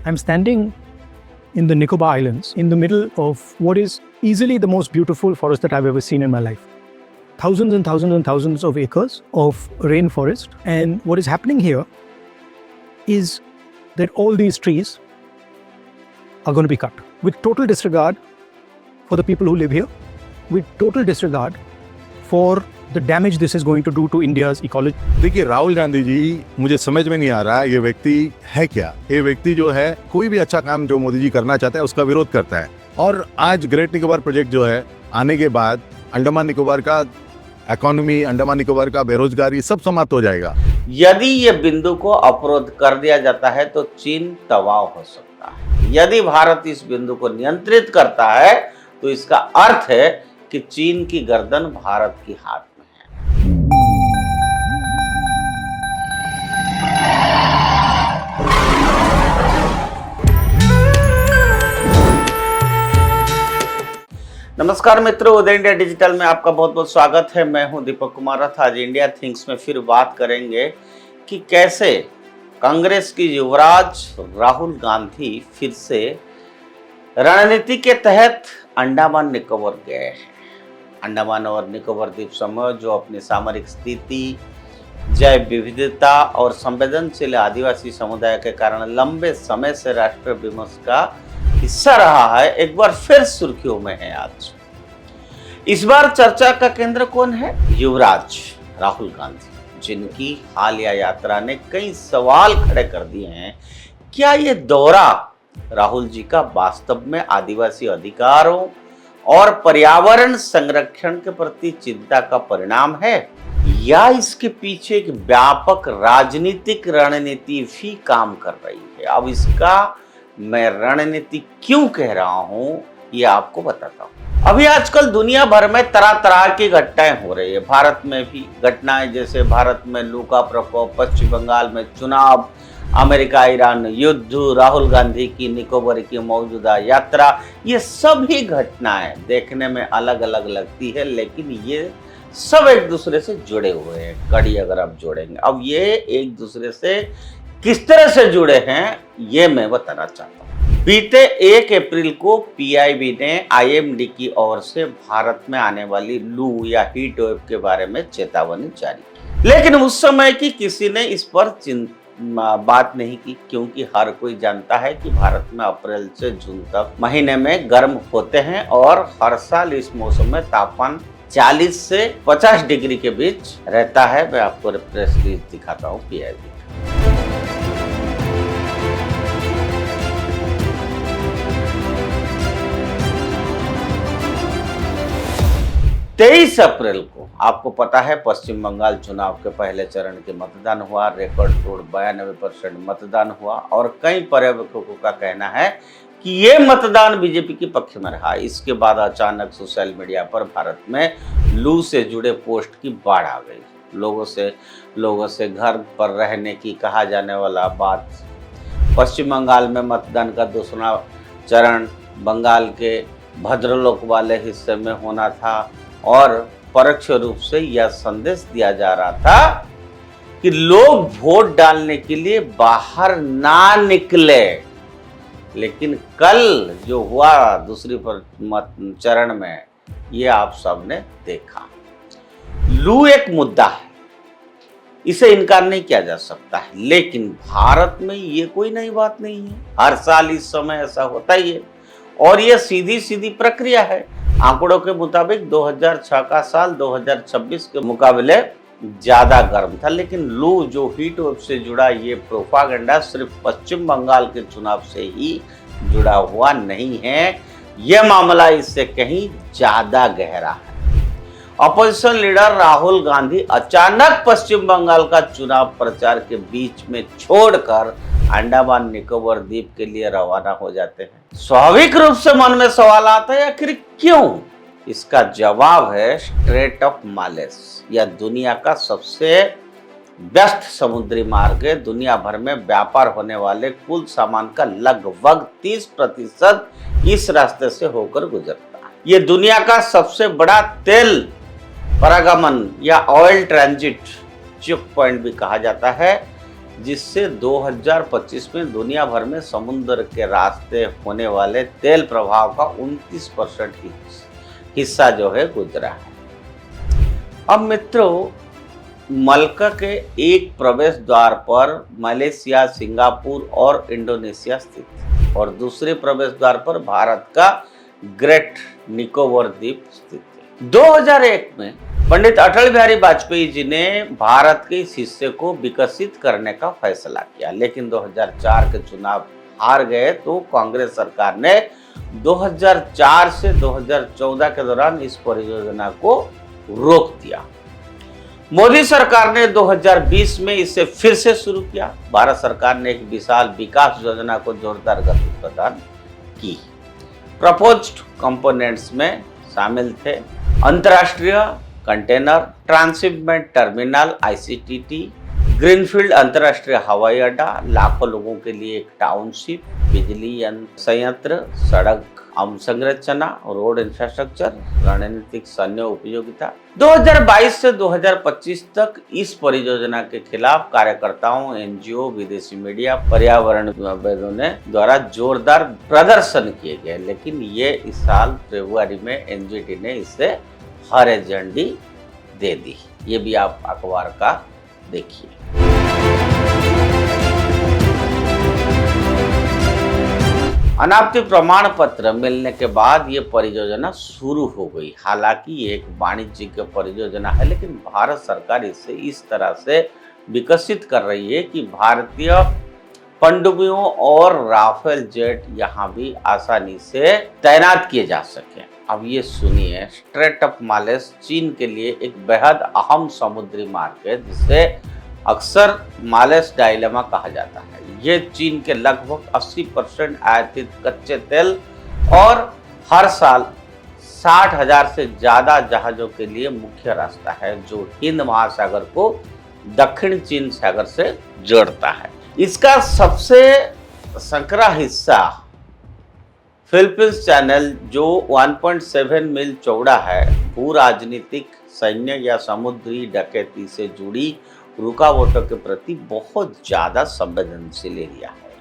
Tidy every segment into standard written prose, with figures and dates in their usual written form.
I'm standing in the Nicobar Islands in the middle of what is easily the most beautiful forest that I've ever seen in my life. Thousands and thousands and thousands of acres of rainforest. And what is happening here is that all these trees are going to be cut with total disregard for the people who live here, with total disregard for the damage this is going to do to India's ecology. देखिए राहुल गांधी जी, मुझे समझ में नहीं आ रहा ये व्यक्ति है क्या। ये व्यक्ति जो है कोई भी अच्छा काम जो मोदी जी करना चाहते हैं उसका विरोध करता है। और आज ग्रेट निकोबार प्रोजेक्ट जो है आने के बाद अंडमान निकोबार का इकोनॉमी, अंडमान निकोबार का बेरोजगारी सब समाप्त हो जाएगा। यदि ये बिंदु को अवरोध कर दिया जाता है तो चीन तबाह हो सकता है। यदि भारत इस बिंदु को नियंत्रित करता है तो इसका अर्थ है कि चीन की गर्दन भारत की हाथ में है। नमस्कार मित्रों, उदय इंडिया डिजिटल में आपका बहुत बहुत स्वागत है। मैं हूं दीपक कुमार रथ। आज इंडिया थिंक्स में फिर बात करेंगे कि कैसे कांग्रेस की युवराज राहुल गांधी फिर से रणनीति के तहत अंडमान निकोबार गए हैं। अंडमान और निकोबार द्वीप समूह जो अपनी सामरिक स्थिति, जैव विविधता और संवेदनशील आदिवासी समुदाय के कारण लंबे समय से राष्ट्रीय विमर्श का हिस्सा रहा है, एक बार फिर सुर्खियों में है। आज इस बार चर्चा का केंद्र कौन है? युवराज राहुल गांधी, जिनकी हालिया यात्रा ने कई सवाल खड़े कर दिए हैं। क्या ये दौरा राहुल जी का वास्तव में आदिवासी अधिकारों और पर्यावरण संरक्षण के प्रति चिंता का परिणाम है, या इसके पीछे एक व्यापक राजनीतिक रणनीति भी काम कर रही है? अब इसका मैं रणनीति क्यों कह रहा हूं, ये आपको बताता हूं। अभी आजकल दुनिया भर में तरह तरह की घटनाएं हो रही है। भारत में भी घटनाएं, जैसे भारत में लू का प्रकोप, पश्चिम बंगाल में चुनाव, अमेरिका ईरान युद्ध, राहुल गांधी की निकोबार की मौजूदा यात्रा, ये सभी घटनाएं देखने में अलग अलग लगती है, लेकिन ये सब एक दूसरे से जुड़े हुए हैं। कड़ी अगर आप जोड़ेंगे, अब ये एक दूसरे से किस तरह से जुड़े हैं ये मैं बताना चाहता हूँ। बीते 1 अप्रैल को पीआईबी ने आईएमडी की ओर से भारत में आने वाली लू या हीट वेव के बारे में चेतावनी जारी की, लेकिन उस समय की किसी ने इस पर बात नहीं की, क्योंकि हर कोई जानता है कि भारत में अप्रैल से जून तक महीने में गर्म होते हैं और हर साल इस मौसम में तापमान 40 से 50 डिग्री के बीच रहता है। मैं आपको प्रेस रिलीज दिखाता हूँ पीआईबी। 23 अप्रैल को आपको पता है पश्चिम बंगाल चुनाव के पहले चरण के मतदान हुआ। रिकॉर्ड तोड़ 92% मतदान हुआ और कई पर्यवेक्षकों का कहना है कि ये मतदान बीजेपी के पक्ष में रहा। इसके बाद अचानक सोशल मीडिया पर भारत में लू से जुड़े पोस्ट की बाढ़ आ गई। लोगों से घर पर रहने की कहा जाने वाला बात, पश्चिम बंगाल में मतदान का दूसरा चरण बंगाल के भद्रलोक वाले हिस्से में होना था और परोक्ष रूप से यह संदेश दिया जा रहा था कि लोग वोट डालने के लिए बाहर ना निकले। लेकिन कल जो हुआ दूसरी चरण में, ये आप सबने देखा। लू एक मुद्दा है, इसे इनकार नहीं किया जा सकता है, लेकिन भारत में ये कोई नई बात नहीं है। हर साल इस समय ऐसा होता ही है और ये सीधी सीधी प्रक्रिया है। आंकड़ों के मुताबिक 2006 का साल 2026 के मुकाबले ज्यादा गर्म था, लेकिन लू जो हीट वेव से जुड़ा ये प्रोपागेंडा सिर्फ पश्चिम बंगाल के चुनाव से ही जुड़ा हुआ नहीं है। यह मामला इससे कहीं ज्यादा गहरा है। अपोजिशन लीडर राहुल गांधी अचानक पश्चिम बंगाल का चुनाव प्रचार के बीच में छोड़कर अंडमान निकोबार द्वीप के लिए रवाना हो जाते हैं। स्वाभाविक रूप से मन में सवाल आता है, आखिर क्यों? इसका जवाब है स्ट्रेट ऑफ मालेस, यह दुनिया का सबसे व्यस्त समुद्री मार्ग है। दुनिया भर में व्यापार होने वाले कुल सामान का लगभग 30% इस रास्ते से होकर गुजरता है। यह दुनिया का सबसे बड़ा तेल पारागमन या ऑयल ट्रांजिट चेक पॉइंट भी कहा जाता है। जिससे 2025 में दुनिया भर में समुद्र के रास्ते होने वाले तेल प्रवाह का 29% हिस्सा जो है गुजरा है। अब मित्रों, मलका के एक प्रवेश द्वार पर मलेशिया, सिंगापुर और इंडोनेशिया स्थित है और दूसरे प्रवेश द्वार पर भारत का ग्रेट निकोबार द्वीप स्थित है। 2001 में पंडित अटल बिहारी वाजपेयी जी ने भारत के इस हिस्से को विकसित करने का फैसला किया, लेकिन 2004 के चुनाव हार गए तो कांग्रेस सरकार ने 2004 से 2014 के दौरान इस परियोजना को रोक दिया। मोदी सरकार ने 2020 में इसे फिर से शुरू किया। भारत सरकार ने एक विशाल विकास योजना को जोरदार गति प्रदान की। प्रपोज्ड कंपोनेंट्स में शामिल थे अंतर्राष्ट्रीय container transshipment terminal ICTT, greenfield अंतर्राष्ट्रीय हवाई अड्डा, लाखों लोगों के लिए एक टाउनशिप, बिजली संयंत्र, सड़क अवसंरचना, रोड इंफ्रास्ट्रक्चर, रणनीतिक सैन्य उपयोगिता। 2022 से 2025 तक इस परियोजना के खिलाफ कार्यकर्ताओं, NGO, विदेशी मीडिया, पर्यावरणविदों ने द्वारा जोरदार प्रदर्शन किए गए, लेकिन ये इस साल फरवरी में NGT ने इसे हरी झंडी दे दी। ये भी आप अखबार का देखिए। अनापत्ति प्रमाण पत्र मिलने के बाद ये परियोजना शुरू हो गई। हालांकि ये एक वाणिज्यिक परियोजना है, लेकिन भारत सरकार इसे इस तरह से विकसित कर रही है कि भारतीय पनडुब्बियों और राफेल जेट यहाँ भी आसानी से तैनात किए जा सके। अब ये सुनिए, स्ट्रेट ऑफ मालेस चीन के लिए एक बेहद अहम समुद्री मार्ग है, जिसे अक्सर मालेस डायलेमा कहा जाता है। ये चीन के लगभग 80% आयातित कच्चे तेल और हर साल 60,000 से ज्यादा जहाजों के लिए मुख्य रास्ता है, जो हिंद महासागर को दक्षिण चीन सागर से जोड़ता है। इसका सबसे संकरा हिस्सा फिलीपींस चैनल, जो 1.7 मील चौड़ा है, भू राजनीतिक, सैन्य या समुद्री डकैती से जुड़ी रुकावटों के प्रति बहुत ज्यादा संवेदनशील एरिया है,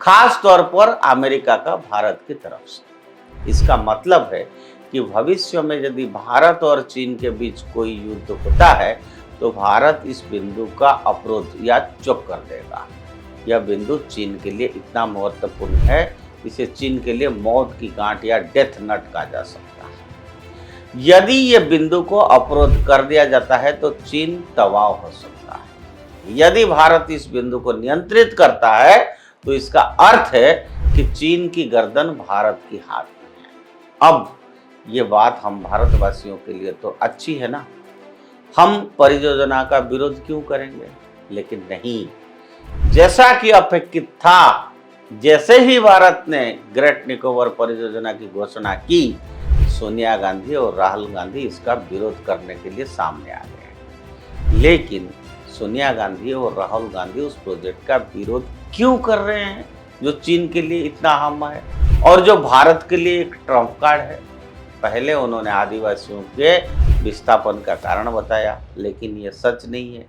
खास तौर पर अमेरिका का भारत की तरफ से। इसका मतलब है कि भविष्य में यदि भारत और चीन के बीच कोई युद्ध होता है तो भारत इस बिंदु का अवरोध या चुप कर देगा। यह बिंदु चीन के लिए इतना महत्वपूर्ण है, इसे चीन के लिए मौत की गांठ या डेथ नट कहा जा सकता है। यदि यह बिंदु को अवरोध कर दिया जाता है तो चीन तबाह हो सकता है। यदि भारत इस बिंदु को नियंत्रित करता है तो इसका अर्थ है कि चीन की गर्दन भारत की हाथ में है। अब ये बात हम भारतवासियों के लिए तो अच्छी है ना, हम परियोजना का विरोध क्यों करेंगे? लेकिन नहीं, जैसा कि अपेक्षित था, जैसे ही भारत ने ग्रेट निकोबार परियोजना की घोषणा की, सोनिया गांधी और राहुल गांधी इसका विरोध करने के लिए सामने आ गए। लेकिन सोनिया गांधी और राहुल गांधी उस प्रोजेक्ट का विरोध क्यों कर रहे हैं जो चीन के लिए इतना अहम है और जो भारत के लिए एक ट्रम्प कार्ड है? पहले उन्होंने आदिवासियों के विस्थापन का कारण बताया, लेकिन ये सच नहीं है।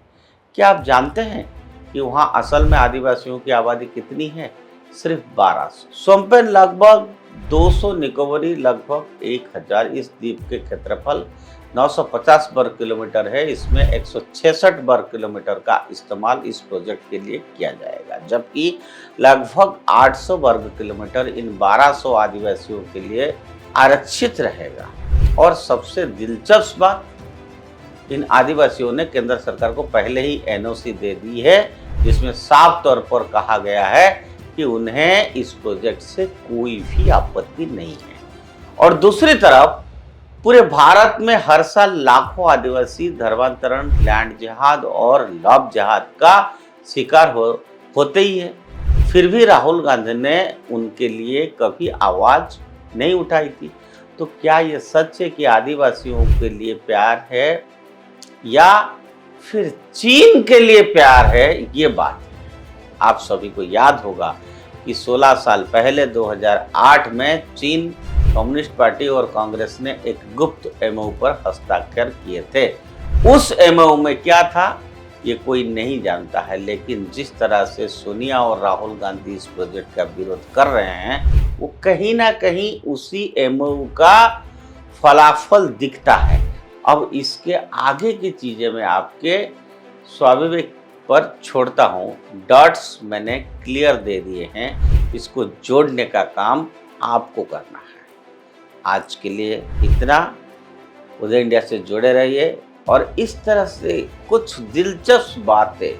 क्या आप जानते हैं कि वहाँ असल में आदिवासियों की आबादी कितनी है? सिर्फ 1200। सोमपेन लगभग 200, निकोबारी लगभग 1000। इस द्वीप के क्षेत्रफल 950 वर्ग किलोमीटर है। इसमें 166 वर्ग किलोमीटर का इस्तेमाल इस प्रोजेक्ट के लिए किया जाएगा, जबकि लगभग 800 वर्ग किलोमीटर इन 1200 आदिवासियों के लिए आरक्षित रहेगा। और सबसे दिलचस्प बात, इन आदिवासियों ने केंद्र सरकार को पहले ही NOC दे दी है, जिसमें साफ तौर पर कहा गया है कि उन्हें इस प्रोजेक्ट से कोई भी आपत्ति नहीं है। और दूसरी तरफ पूरे भारत में हर साल लाखों आदिवासी धर्मांतरण, लैंड जिहाद और लव जिहाद का शिकार होते ही है। फिर भी राहुल गांधी ने उनके लिए कभी आवाज नहीं उठाई थी। तो क्या ये सच है कि आदिवासियों के लिए प्यार है या फिर चीन के लिए प्यार है? ये बात है। आप सभी को याद होगा कि 16 साल पहले 2008 में चीन कम्युनिस्ट पार्टी और कांग्रेस ने एक गुप्त MOU पर हस्ताक्षर किए थे। उस MOU में क्या था ये कोई नहीं जानता है, लेकिन जिस तरह से सोनिया और राहुल गांधी इस प्रोजेक्ट का विरोध कर रहे हैं वो कहीं ना कहीं उसी एमओयू का फलाफल दिखता है। अब इसके आगे की चीज़ें मैं आपके स्वाभाविक पर छोड़ता हूँ। डॉट्स मैंने क्लियर दे दिए हैं, इसको जोड़ने का काम आपको करना है। आज के लिए इतना। उदय इंडिया से जुड़े रहिए और इस तरह से कुछ दिलचस्प बातें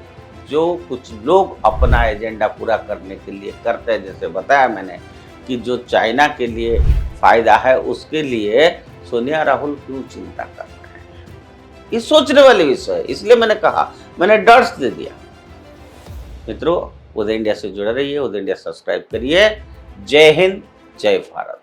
जो कुछ लोग अपना एजेंडा पूरा करने के लिए करते हैं, जैसे बताया मैंने कि जो चाइना के लिए फ़ायदा है उसके लिए सोनिया राहुल क्यों चिंता कर रहे हैं, ये सोचने वाले विषय है। इसलिए मैंने कहा, मैंने डॉट्स दे दिया। मित्रों, उदय इंडिया से जुड़े रहिए, उदय इंडिया सब्सक्राइब करिए। जय हिंद, जय भारत।